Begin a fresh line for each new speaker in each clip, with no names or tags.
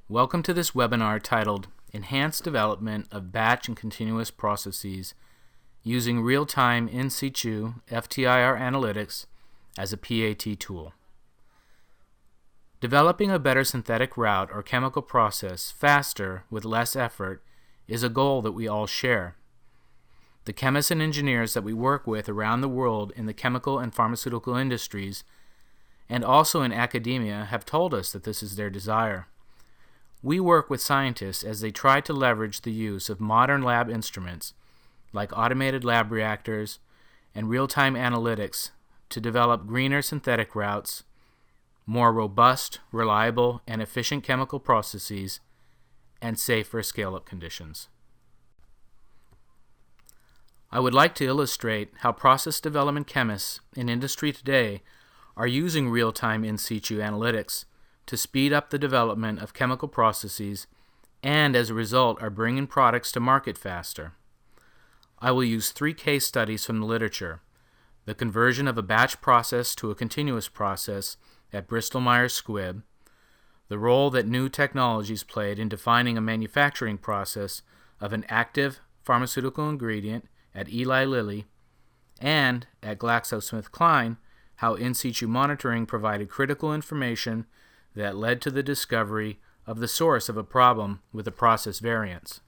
Welcome to this webinar titled Enhanced Development of Batch and Continuous Processes Using Real-Time In Situ FTIR Analytics as a PAT Tool. Developing a better synthetic route or chemical process faster with less effort is a goal that we all share. The chemists and engineers that we work with around the world in the chemical and pharmaceutical industries and also in academia have told us that this is their desire. We work with scientists as they try to leverage the use of modern lab instruments like automated lab reactors and real-time analytics to develop greener synthetic routes, more robust, reliable, and efficient chemical processes, and safer scale-up conditions. I would like to illustrate how process development chemists in industry today are using real-time in situ analytics to speed up the development of chemical processes and as a result are bringing products to market faster. I will use 3 case studies from the literature: the conversion of a batch process to a continuous process at Bristol-Myers Squibb, the role that new technologies played in defining a manufacturing process of an active pharmaceutical ingredient at Eli Lilly, and at GlaxoSmithKline, how in situ monitoring provided critical information that led to the discovery of the source of a problem with a process variance.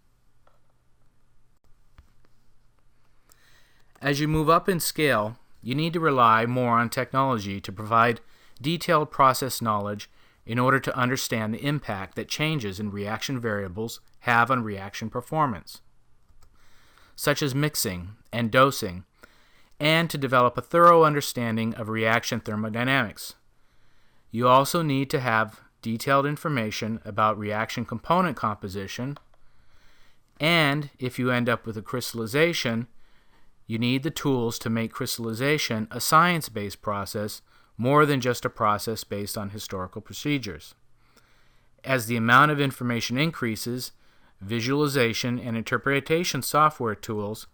As you move up in scale, you need to rely more on technology to provide detailed process knowledge in order to understand the impact that changes in reaction variables have on reaction performance, such as mixing and dosing, and to develop a thorough understanding of reaction thermodynamics. You also need to have detailed information about reaction component composition, and if you end up with a crystallization, you need the tools to make crystallization a science-based process more than just a process based on historical procedures. As the amount of information increases, visualization and interpretation software tools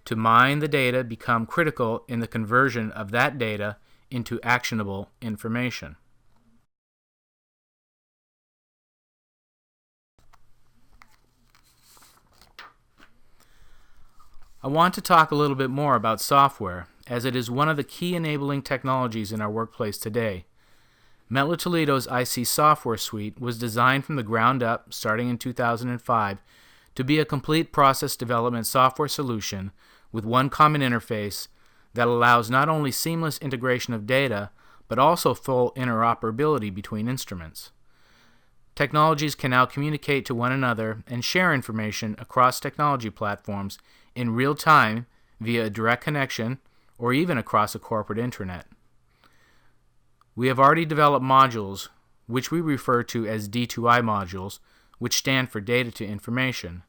to mine the data become critical in the conversion of that data into actionable information. I want to talk a little bit more about software, as it is one of the key enabling technologies in our workplace today. METTLER Toledo's IC software suite was designed from the ground up, starting in 2005, to be a complete process development software solution with one common interface that allows not only seamless integration of data, but also full interoperability between instruments. Technologies can now communicate to one another and share information across technology platforms in real time via a direct connection or even across a corporate intranet. We have already developed modules, which we refer to as D2I modules, which stand for Data to Information.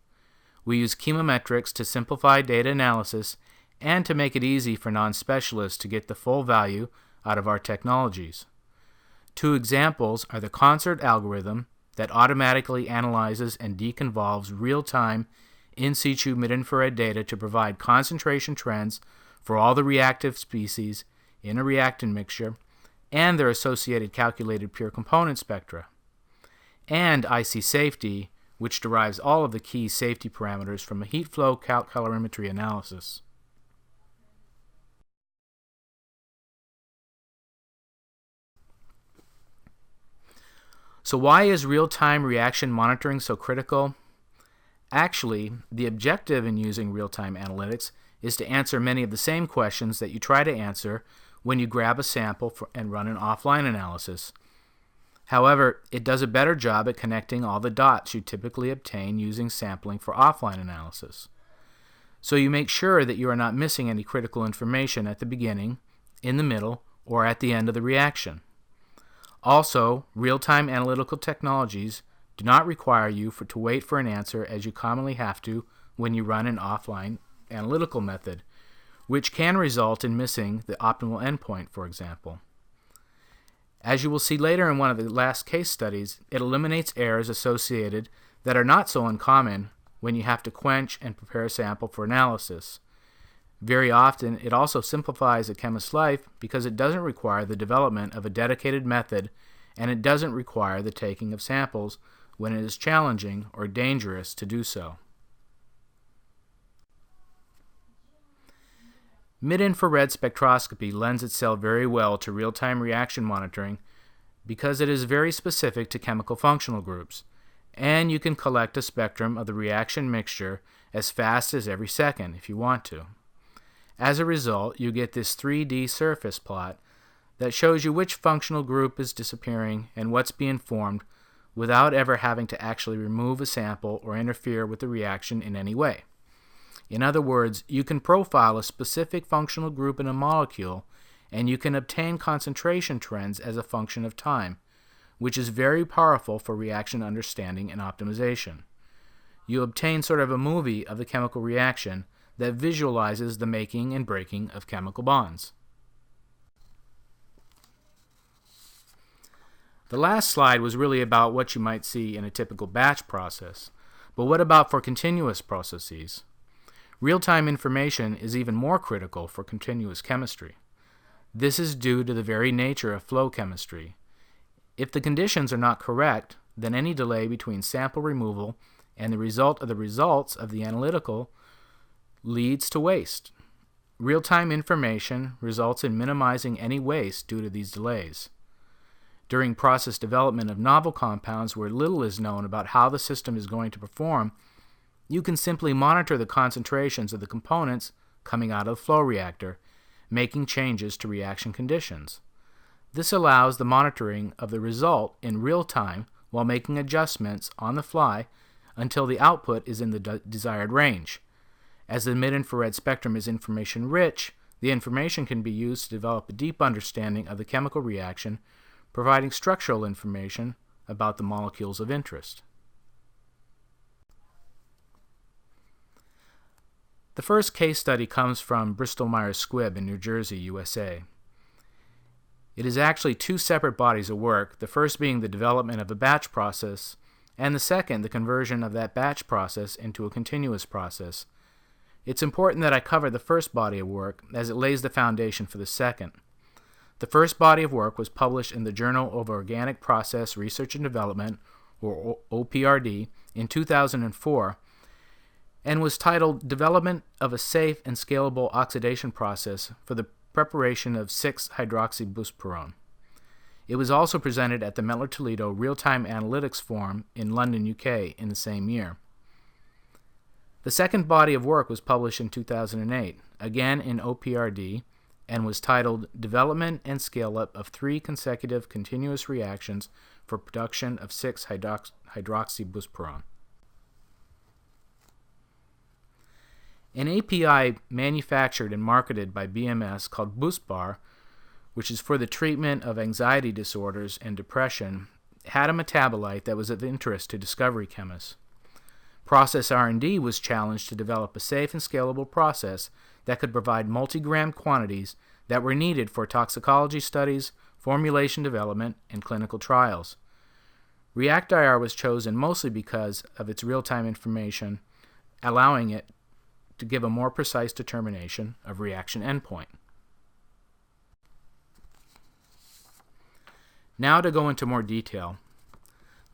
We use chemometrics to simplify data analysis and to make it easy for non-specialists to get the full value out of our technologies. 2 examples are the CONCERT algorithm that automatically analyzes and deconvolves real-time in situ mid-infrared data to provide concentration trends for all the reactive species in a reactant mixture and their associated calculated pure component spectra, and IC Safety, which derives all of the key safety parameters from a heat flow calorimetry analysis. So why is real-time reaction monitoring so critical? Actually, the objective in using real-time analytics is to answer many of the same questions that you try to answer when you grab a sample and run an offline analysis. However, it does a better job at connecting all the dots you typically obtain using sampling for offline analysis. So you make sure that you are not missing any critical information at the beginning, in the middle, or at the end of the reaction. Also, real-time analytical technologies do not require you to wait for an answer as you commonly have to when you run an offline analytical method, which can result in missing the optimal endpoint, for example. As you will see later in one of the last case studies, it eliminates errors associated that are not so uncommon when you have to quench and prepare a sample for analysis. Very often, it also simplifies a chemist's life because it doesn't require the development of a dedicated method and it doesn't require the taking of samples when it is challenging or dangerous to do so. Mid-infrared spectroscopy lends itself very well to real-time reaction monitoring because it is very specific to chemical functional groups, and you can collect a spectrum of the reaction mixture as fast as every second if you want to. As a result, you get this 3D surface plot that shows you which functional group is disappearing and what's being formed without ever having to actually remove a sample or interfere with the reaction in any way. In other words, you can profile a specific functional group in a molecule, and you can obtain concentration trends as a function of time, which is very powerful for reaction understanding and optimization. You obtain sort of a movie of the chemical reaction that visualizes the making and breaking of chemical bonds. The last slide was really about what you might see in a typical batch process, but what about for continuous processes? Real-time information is even more critical for continuous chemistry. This is due to the very nature of flow chemistry. If the conditions are not correct, then any delay between sample removal and the result of the results of the analytical leads to waste. Real-time information results in minimizing any waste due to these delays. During process development of novel compounds where little is known about how the system is going to perform, you can simply monitor the concentrations of the components coming out of the flow reactor, making changes to reaction conditions. This allows the monitoring of the result in real time while making adjustments on the fly until the output is in the desired range. As the mid-infrared spectrum is information-rich, the information can be used to develop a deep understanding of the chemical reaction, providing structural information about the molecules of interest. The first case study comes from Bristol-Myers Squibb in New Jersey, USA. It is actually two separate bodies of work, the first being the development of a batch process, and the second the conversion of that batch process into a continuous process. It's important that I cover the first body of work as it lays the foundation for the second. The first body of work was published in the Journal of Organic Process Research and Development, or OPRD, in 2004, and was titled Development of a Safe and Scalable Oxidation Process for the Preparation of 6-hydroxybuspirone. It was also presented at the METTLER-TOLEDO Real-Time Analytics Forum in London, UK in the same year. The second body of work was published in 2008, again in OPRD, and was titled Development and Scale-Up of 3 Consecutive Continuous Reactions for Production of 6-hydroxybuspirone. An API manufactured and marketed by BMS called BoostBar, which is for the treatment of anxiety disorders and depression, had a metabolite that was of interest to discovery chemists. Process R&D was challenged to develop a safe and scalable process that could provide multi-gram quantities that were needed for toxicology studies, formulation development, and clinical trials. REACT-IR was chosen mostly because of its real-time information, allowing it to give a more precise determination of reaction endpoint. Now to go into more detail.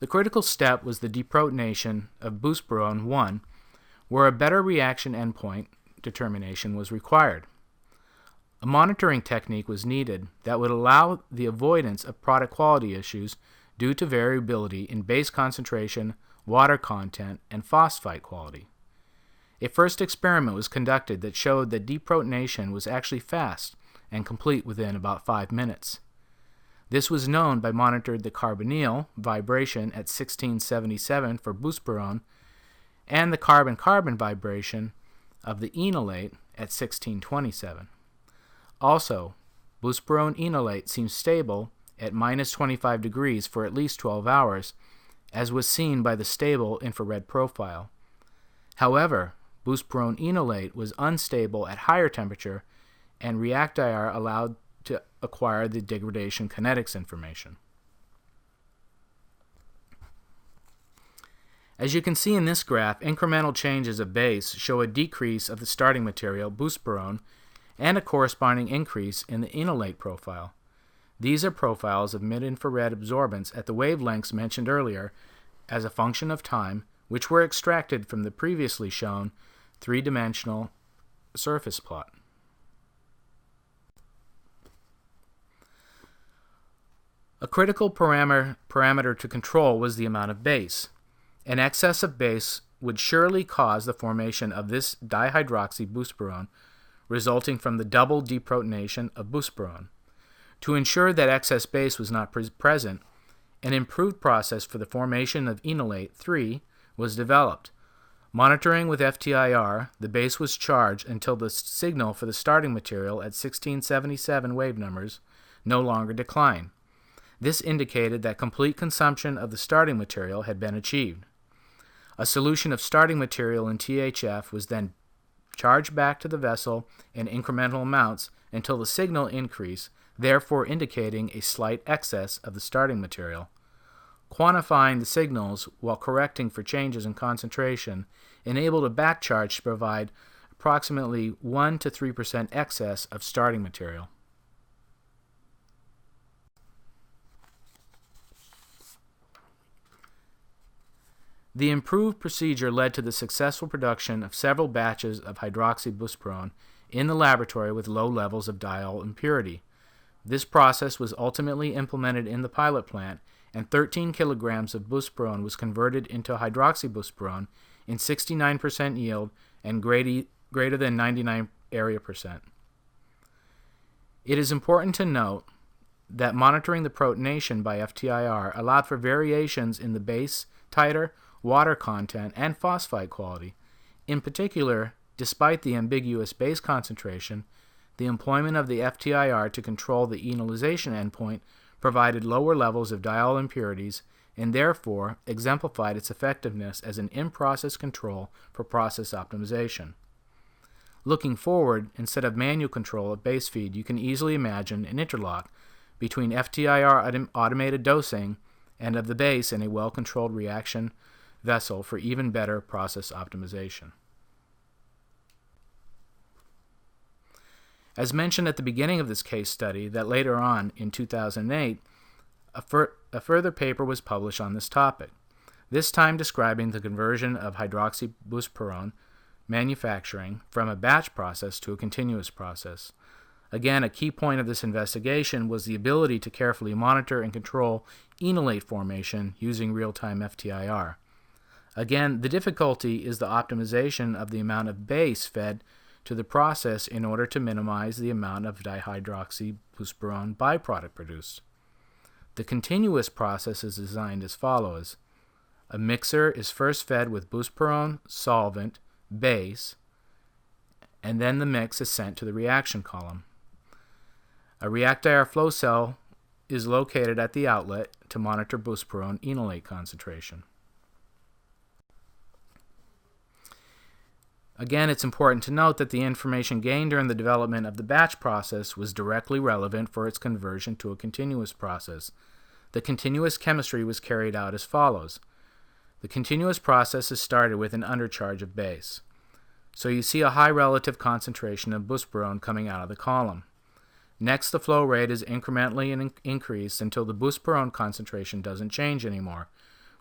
The critical step was the deprotonation of buspirone 1, where a better reaction endpoint determination was required. A monitoring technique was needed that would allow the avoidance of product quality issues due to variability in base concentration, water content, and phosphite quality. A first experiment was conducted that showed that deprotonation was actually fast and complete within about 5 minutes. This was known by monitoring the carbonyl vibration at 1677 for buspirone and the carbon-carbon vibration of the enolate at 1627. Also, buspirone enolate seems stable at minus 25 degrees for at least 12 hours, as was seen by the stable infrared profile. However, buspirone enolate was unstable at higher temperature, and REACT-IR allowed to acquire the degradation kinetics information. As you can see in this graph, incremental changes of base show a decrease of the starting material, buspirone, and a corresponding increase in the enolate profile. These are profiles of mid-infrared absorbance at the wavelengths mentioned earlier, as a function of time, which were extracted from the previously shown three-dimensional surface plot. A critical parameter to control was the amount of base. An excess of base would surely cause the formation of this dihydroxybuspirone, resulting from the double deprotonation of buspirone. To ensure that excess base was not present, an improved process for the formation of enolate 3 was developed. Monitoring with FTIR, the base was charged until the signal for the starting material at 1677 wave numbers no longer declined. This indicated that complete consumption of the starting material had been achieved. A solution of starting material in THF was then charged back to the vessel in incremental amounts until the signal increased, therefore indicating a slight excess of the starting material. Quantifying the signals while correcting for changes in concentration enabled a back charge to provide approximately 1 to 3% excess of starting material. The improved procedure led to the successful production of several batches of hydroxybuspirone in the laboratory with low levels of diol impurity. This process was ultimately implemented in the pilot plant, and 13 kilograms of buspirone was converted into hydroxybuspirone in 69% yield and greater than 99 area percent. It is important to note that monitoring the protonation by FTIR allowed for variations in the base, titer, water content, and phosphite quality. In particular, despite the ambiguous base concentration, the employment of the FTIR to control the enolization endpoint provided lower levels of diol impurities and therefore exemplified its effectiveness as an in-process control for process optimization. Looking forward, instead of manual control of base feed, you can easily imagine an interlock between FTIR automated dosing and of the base in a well-controlled reaction vessel for even better process optimization. As mentioned at the beginning of this case study, that later on in 2008, a further paper was published on this topic, this time describing the conversion of hydroxybuspirone manufacturing from a batch process to a continuous process. Again, a key point of this investigation was the ability to carefully monitor and control enolate formation using real-time FTIR. Again, the difficulty is the optimization of the amount of base fed to the process in order to minimize the amount of dihydroxybuspirone byproduct produced. The continuous process is designed as follows. A mixer is first fed with buspirone, solvent, base, and then the mix is sent to the reaction column. A reactor flow cell is located at the outlet to monitor buspirone enolate concentration. Again, it's important to note that the information gained during the development of the batch process was directly relevant for its conversion to a continuous process. The continuous chemistry was carried out as follows. The continuous process is started with an undercharge of base. So you see a high relative concentration of buspirone coming out of the column. Next, the flow rate is incrementally increased until the buspirone concentration doesn't change anymore,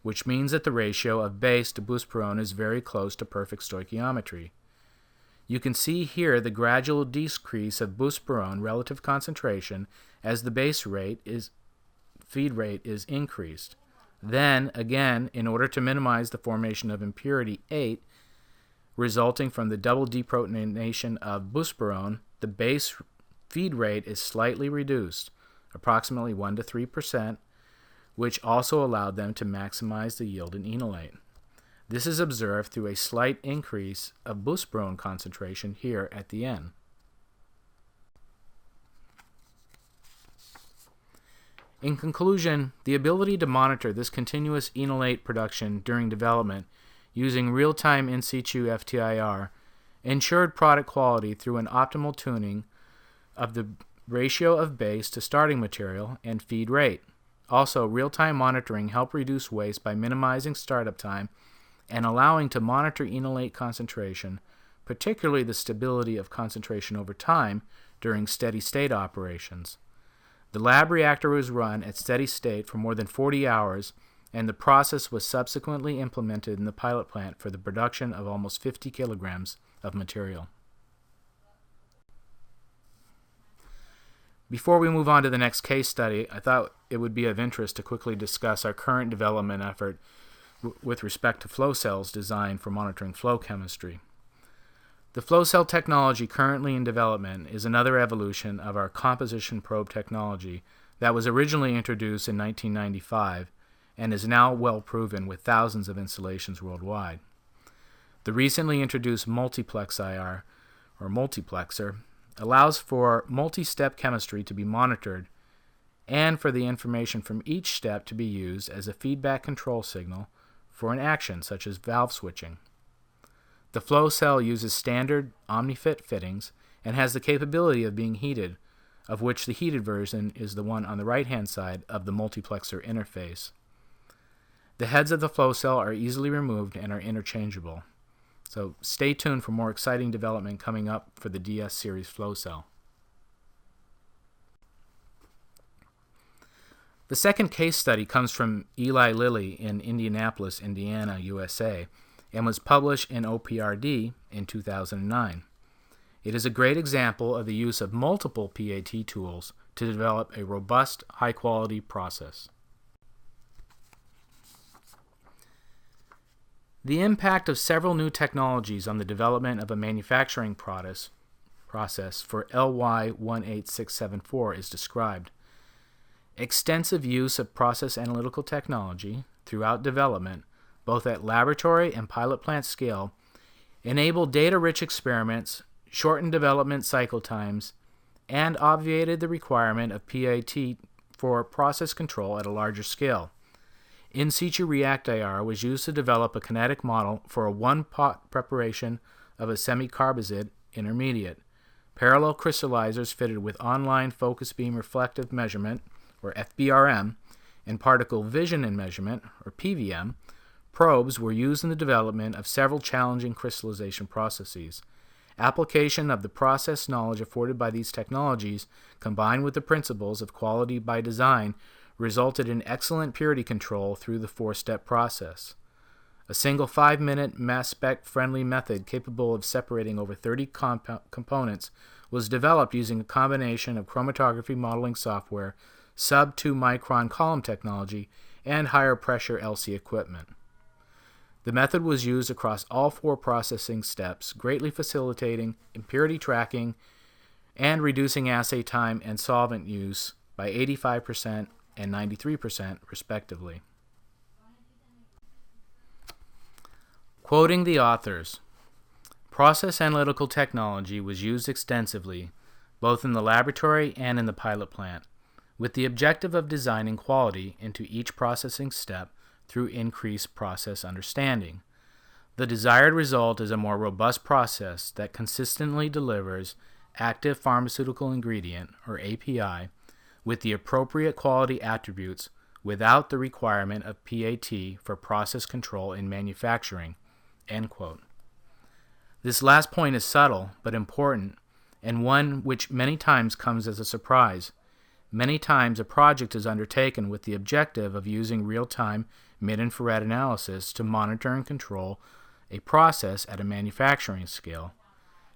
which means that the ratio of base to buspirone is very close to perfect stoichiometry. You can see here the gradual decrease of buspirone relative concentration as the feed rate is increased. Then, again, in order to minimize the formation of impurity 8, resulting from the double deprotonation of buspirone, the base feed rate is slightly reduced, approximately 1 to 3%, which also allowed them to maximize the yield in enolate. This is observed through a slight increase of buspirone concentration here at the end. In conclusion, the ability to monitor this continuous enolate production during development using real-time in situ FTIR ensured product quality through an optimal tuning of the ratio of base to starting material and feed rate. Also, real-time monitoring helped reduce waste by minimizing startup time and allowing to monitor enolate concentration, particularly the stability of concentration over time during steady-state operations. The lab reactor was run at steady state for more than 40 hours and the process was subsequently implemented in the pilot plant for the production of almost 50 kilograms of material. Before we move on to the next case study, I thought it would be of interest to quickly discuss our current development effort with respect to flow cells designed for monitoring flow chemistry. The flow cell technology currently in development is another evolution of our composition probe technology that was originally introduced in 1995 and is now well proven with thousands of installations worldwide. The recently introduced multiplex IR, or multiplexer, allows for multi-step chemistry to be monitored and for the information from each step to be used as a feedback control signal for an action such as valve switching. The flow cell uses standard OmniFit fittings and has the capability of being heated, of which the heated version is the one on the right-hand side of the multiplexer interface. The heads of the flow cell are easily removed and are interchangeable. So stay tuned for more exciting development coming up for the DS series flow cell. The second case study comes from Eli Lilly in Indianapolis, Indiana, USA, and was published in OPRD in 2009. It is a great example of the use of multiple PAT tools to develop a robust, high-quality process. The impact of several new technologies on the development of a manufacturing process for LY18674 is described. Extensive use of process analytical technology throughout development, both at laboratory and pilot plant scale, enabled data-rich experiments, shortened development cycle times, and obviated the requirement of PAT for process control at a larger scale. In situ React IR was used to develop a kinetic model for a one-pot preparation of a semicarbazide intermediate. Parallel crystallizers fitted with online focus beam reflective measurement, or FBRM, and particle vision and measurement, or PVM, probes were used in the development of several challenging crystallization processes. Application of the process knowledge afforded by these technologies, combined with the principles of quality by design, resulted in excellent purity control through the four-step process. A single 5-minute mass spec-friendly method capable of separating over 30 components was developed using a combination of chromatography modeling software, sub-2 micron column technology, and higher pressure LC equipment. The method was used across all 4 processing steps, greatly facilitating impurity tracking and reducing assay time and solvent use by 85% and 93% respectively. Quoting the authors, process analytical technology was used extensively, both in the laboratory and in the pilot plant, with the objective of designing quality into each processing step through increased process understanding. The desired result is a more robust process that consistently delivers active pharmaceutical ingredient, or API, with the appropriate quality attributes without the requirement of PAT for process control in manufacturing." End quote. This last point is subtle but important, and one which many times comes as a surprise. Many times a project is undertaken with the objective of using real-time mid-infrared analysis to monitor and control a process at a manufacturing scale.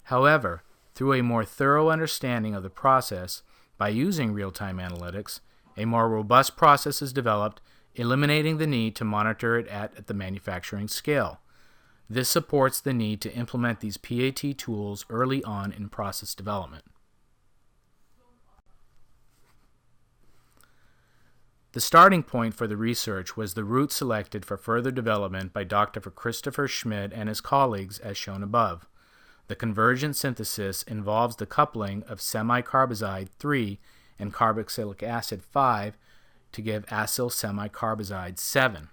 However, through a more thorough understanding of the process, by using real-time analytics, a more robust process is developed, eliminating the need to monitor it at the manufacturing scale. This supports the need to implement these PAT tools early on in process development. The starting point for the research was the route selected for further development by Dr. Christopher Schmidt and his colleagues as shown above. The convergent synthesis involves the coupling of semicarbazide 3 and carboxylic acid 5 to give acyl semicarbazide 7.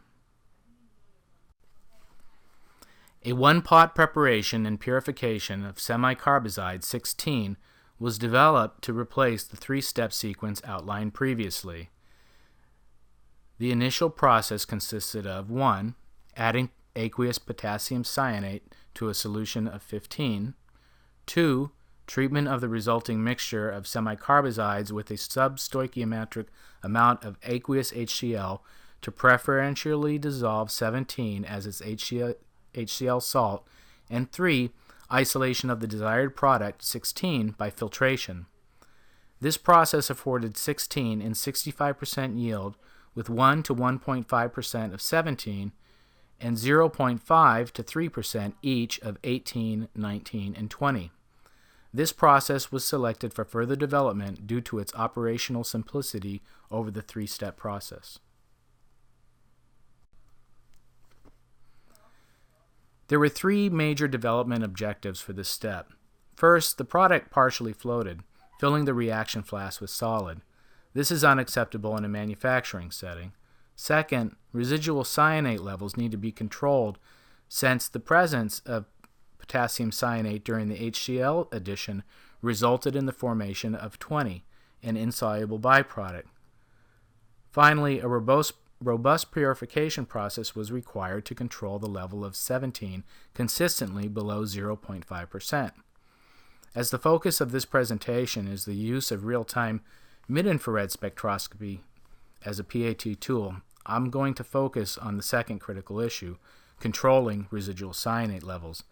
A one-pot preparation and purification of semicarbazide 16 was developed to replace the 3-step sequence outlined previously. The initial process consisted of 1. Adding aqueous potassium cyanate to a solution of 15. 2. Treatment of the resulting mixture of semicarbazides with a substoichiometric amount of aqueous HCl to preferentially dissolve 17 as its HCl salt, and 3. Isolation of the desired product, 16, by filtration. This process afforded 16 in 65% yield with 1 to 1.5% of 17 and 0.5 to 3% each of 18, 19, and 20. This process was selected for further development due to its operational simplicity over the three-step process. There were three major development objectives for this step. First, the product partially floated, filling the reaction flask with solid. This is unacceptable in a manufacturing setting. Second, residual cyanate levels need to be controlled since the presence of potassium cyanate during the HCl addition resulted in the formation of 20, an insoluble byproduct. Finally, a robust purification process was required to control the level of 17 consistently below 0.5%. As the focus of this presentation is the use of real-time mid-infrared spectroscopy as a PAT tool, I'm going to focus on the second critical issue, controlling residual cyanate levels.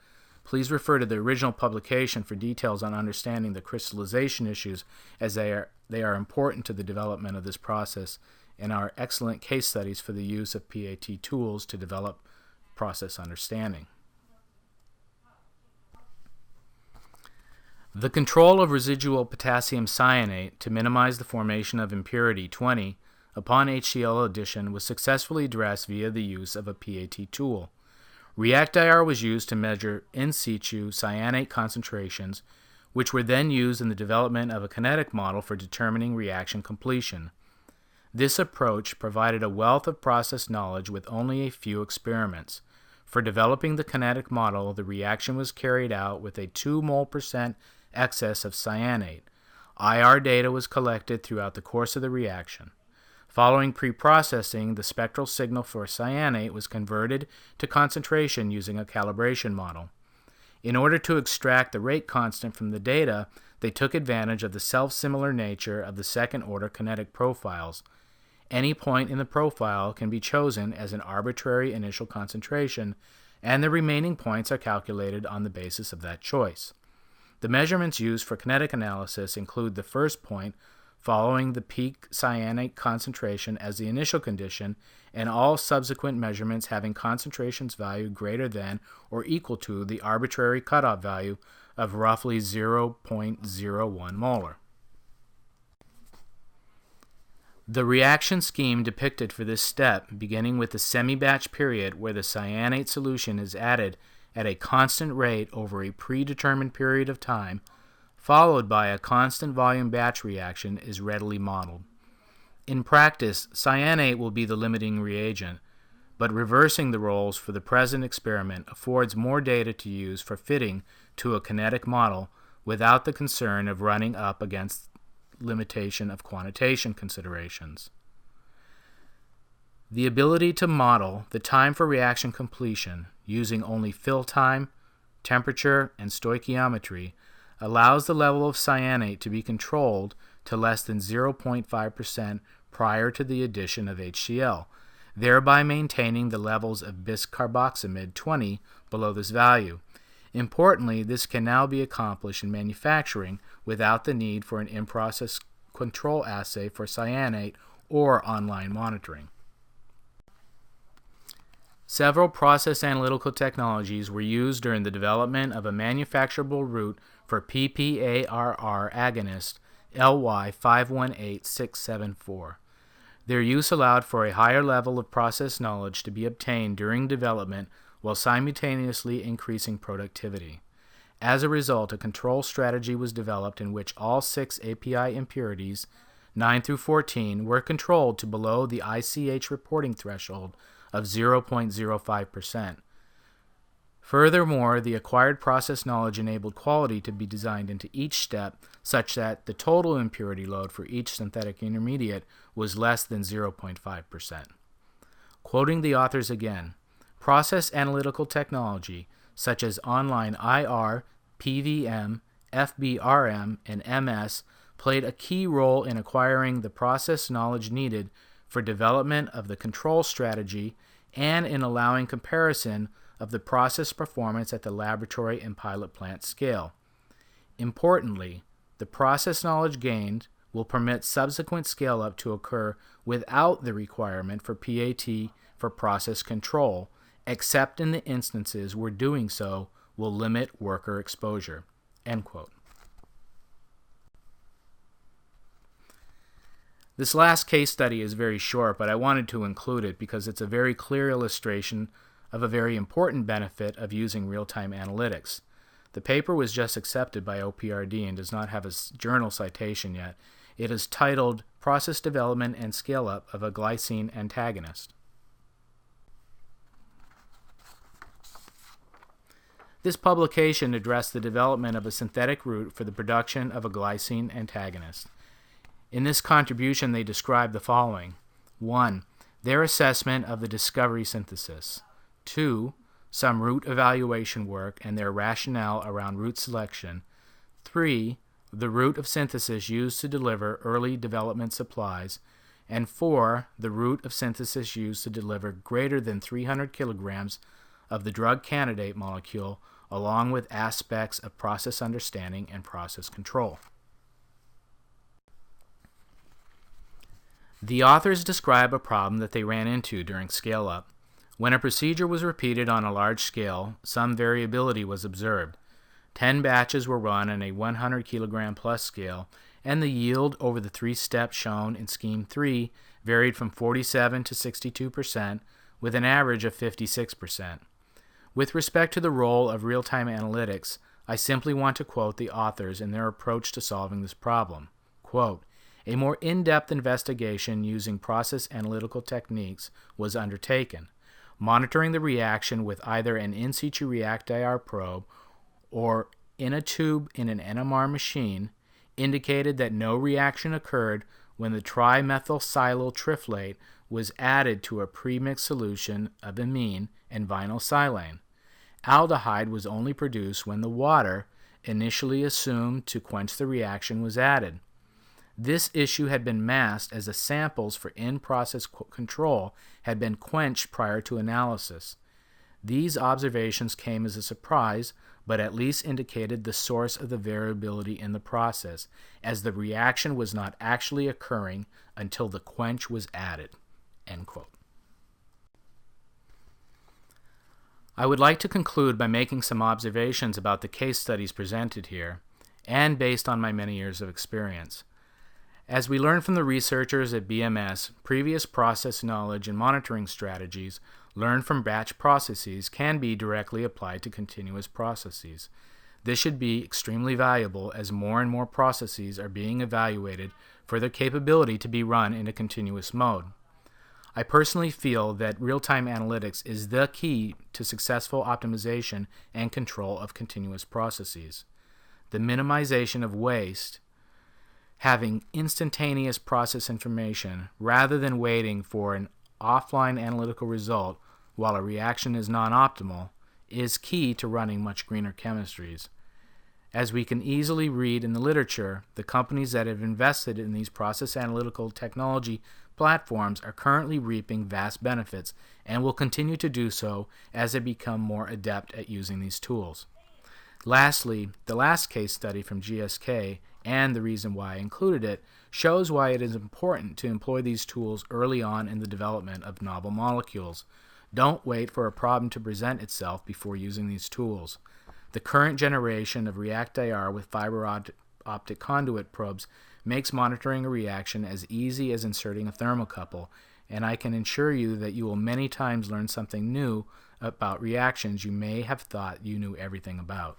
Please refer to the original publication for details on understanding the crystallization issues, as they are important to the development of this process and are excellent case studies for the use of PAT tools to develop process understanding. The control of residual potassium cyanate to minimize the formation of impurity 20 upon HCl addition was successfully addressed via the use of a PAT tool. REACT-IR was used to measure in situ cyanate concentrations, which were then used in the development of a kinetic model for determining reaction completion. This approach provided a wealth of process knowledge with only a few experiments. For developing the kinetic model, the reaction was carried out with a 2 mole % excess of cyanate. IR data was collected throughout the course of the reaction. Following pre-processing, the spectral signal for cyanate was converted to concentration using a calibration model. In order to extract the rate constant from the data, they took advantage of the self-similar nature of the second-order kinetic profiles. Any point in the profile can be chosen as an arbitrary initial concentration, and the remaining points are calculated on the basis of that choice. The measurements used for kinetic analysis include the first point, following the peak cyanate concentration as the initial condition, and all subsequent measurements having concentrations value greater than or equal to the arbitrary cutoff value of roughly 0.01 molar. The reaction scheme depicted for this step, beginning with the semi-batch period where the cyanate solution is added at a constant rate over a predetermined period of time, followed by a constant volume batch reaction, is readily modeled. In practice, cyanate will be the limiting reagent, but reversing the roles for the present experiment affords more data to use for fitting to a kinetic model without the concern of running up against limitation of quantitation considerations. The ability to model the time for reaction completion using only fill time, temperature, and stoichiometry allows the level of cyanate to be controlled to less than 0.5% prior to the addition of HCl, thereby maintaining the levels of biscarboxamide 20 below this value. Importantly, this can now be accomplished in manufacturing without the need for an in-process control assay for cyanate or online monitoring. Several process analytical technologies were used during the development of a manufacturable route for PPARR agonist LY518674. Their use allowed for a higher level of process knowledge to be obtained during development while simultaneously increasing productivity. As a result, a control strategy was developed in which all 6 API impurities, 9 through 14, were controlled to below the ICH reporting threshold of 0.05%. Furthermore, the acquired process knowledge enabled quality to be designed into each step such that the total impurity load for each synthetic intermediate was less than 0.5%. Quoting the authors again, process analytical technology such as online IR, PVM, FBRM, and MS played a key role in acquiring the process knowledge needed for development of the control strategy and in allowing comparison of the process performance at the laboratory and pilot plant scale. Importantly, the process knowledge gained will permit subsequent scale-up to occur without the requirement for PAT for process control, except in the instances where doing so will limit worker exposure." End quote. This last case study is very short, but I wanted to include it because it's a very clear illustration of a very important benefit of using real-time analytics. The paper was just accepted by OPRD and does not have a journal citation yet. It is titled "Process Development and Scale-Up of a Glycine Antagonist." This publication addressed the development of a synthetic route for the production of a glycine antagonist. In this contribution, they describe the following. 1. Their assessment of the discovery synthesis. 2. Some route evaluation work and their rationale around route selection. 3. The route of synthesis used to deliver early development supplies. And 4. The route of synthesis used to deliver greater than 300 kilograms of the drug candidate molecule, along with aspects of process understanding and process control. The authors describe a problem that they ran into during scale-up. When a procedure was repeated on a large scale, some variability was observed. 10 batches were run on a 100 kilogram plus scale, and the yield over the 3 steps shown in Scheme 3 varied from 47 to 62%, with an average of 56%. With respect to the role of real-time analytics, I simply want to quote the authors in their approach to solving this problem. Quote, "A more in-depth investigation using process analytical techniques was undertaken, monitoring the reaction with either an in situ REACT-IR probe or in a tube in an NMR machine indicated that no reaction occurred when the trimethylsilyl triflate was added to a premixed solution of amine and vinyl silane. Aldehyde was only produced when the water, initially assumed to quench the reaction, was added. This issue had been masked as the samples for in-process control had been quenched prior to analysis. These observations came as a surprise, but at least indicated the source of the variability in the process, as the reaction was not actually occurring until the quench was added." End quote. I would like to conclude by making some observations about the case studies presented here, and based on my many years of experience. As we learned from the researchers at BMS, previous process knowledge and monitoring strategies learned from batch processes can be directly applied to continuous processes. This should be extremely valuable as more and more processes are being evaluated for their capability to be run in a continuous mode. I personally feel that real-time analytics is the key to successful optimization and control of continuous processes. The minimization of waste, having instantaneous process information rather than waiting for an offline analytical result while a reaction is non-optimal, is key to running much greener chemistries. As we can easily read in the literature, the companies that have invested in these process analytical technology platforms are currently reaping vast benefits and will continue to do so as they become more adept at using these tools. Lastly, the last case study from GSK, and the reason why I included it, shows why it is important to employ these tools early on in the development of novel molecules. Don't wait for a problem to present itself before using these tools. The current generation of REACT-IR with fiber optic conduit probes makes monitoring a reaction as easy as inserting a thermocouple, and I can assure you that you will many times learn something new about reactions you may have thought you knew everything about.